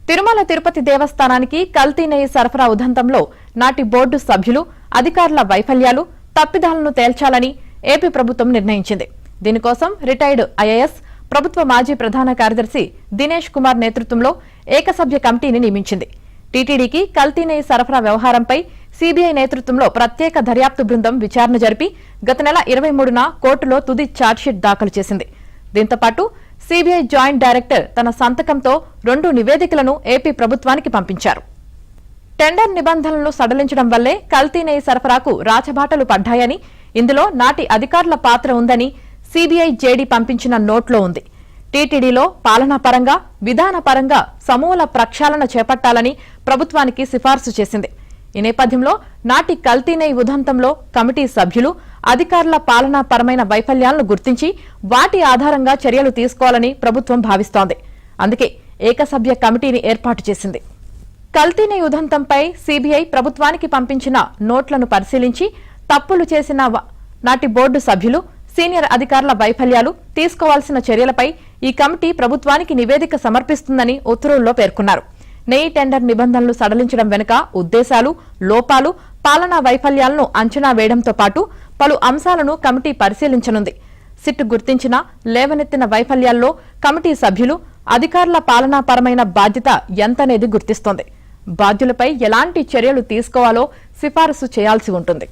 తిరుమల తిరుపతి దేవస్థానానికి కల్తీ నెయ్యి సరఫరా ఉదంతంలో నాటి బోర్డు సభ్యులు అధికారుల వైఫల్యాలు తప్పిదాలను తేల్చాలని ఏపీ ప్రభుత్వం నిర్ణయించింది. దీనికోసం రిటైర్డ్ ఐఏఎస్ ప్రభుత్వ మాజీ ప్రధాన కార్యదర్శి దినేష్ కుమార్ నేతృత్వంలో ఏకసభ్య కమిటీని నియమించింది. టీటీడీకి కల్తీ నెయ్యి సరఫరా వ్యవహారంపై సీబీఐ నేతృత్వంలో ప్రత్యేక దర్యాప్తు బృందం విచారణ జరిపి గత నెల 23న కోర్టులో తుది ఛార్జ్షీట్ దాఖలు చేసింది. దీంతో పాటు సీబీఐ జాయింట్ డైరెక్టర్ తన సంతకంతో 2 నివేదికలను ఏపీ ప్రభుత్వానికి పంపించారు. టెండర్ నిబంధనలను సడలించడం వల్లే కల్తీ నెయ్యి సరఫరాకు రాచబాటలు పడ్డాయని, ఇందులో నాటి అధికారుల పాత్ర ఉందని సీబీఐ జేడీ పంపించిన నోట్లో ఉంది. టీటీడీలో పాలనాపరంగా విధానపరంగా సమూల ప్రక్షాళన చేపట్టాలని ప్రభుత్వానికి సిఫార్సు చేసింది. ఈ నేపథ్యంలో నాటి కల్తీ నెయ్యి ఉదంతంలో కమిటీ సభ్యులు అధికారుల పాలనాపరమైన వైఫల్యాలను గుర్తించి వాటి ఆధారంగా చర్యలు తీసుకోవాలని ప్రభుత్వం భావిస్తోంది. అందుకే ఏకసభ్య కమిటీని ఏర్పాటు చేసింది. కల్తీ నెయ్యి ఉదంతంపై సీబీఐ ప్రభుత్వానికి పంపించిన నోట్లను పరిశీలించి తప్పులు చేసిన నాటి బోర్డు సభ్యులు, సీనియర్ అధికారుల వైఫల్యాలు, తీసుకోవాల్సిన చర్యలపై ఈ కమిటీ ప్రభుత్వానికి నివేదిక సమర్పిస్తుందని ఉత్తర్వుల్లో పేర్కొన్నారు. నెయ్యి టెండర్ నిబంధనలు సడలించడం వెనుక ఉద్దేశాలు, లోపాలు, పాలనా వైఫల్యాలను అంచనా వేయడంతో పాటు పలు అంశాలను కమిటీ పరిశీలించనుంది. సిట్ గుర్తించిన లేవనెత్తిన వైఫల్యాల్లో కమిటీ సభ్యులు, అధికారుల పాలనాపరమైన బాధ్యత ఎంతనేది గుర్తిస్తోంది. బాధ్యులపై ఎలాంటి చర్యలు తీసుకోవాలో సిఫారసు చేయాల్సి ఉంటుంది.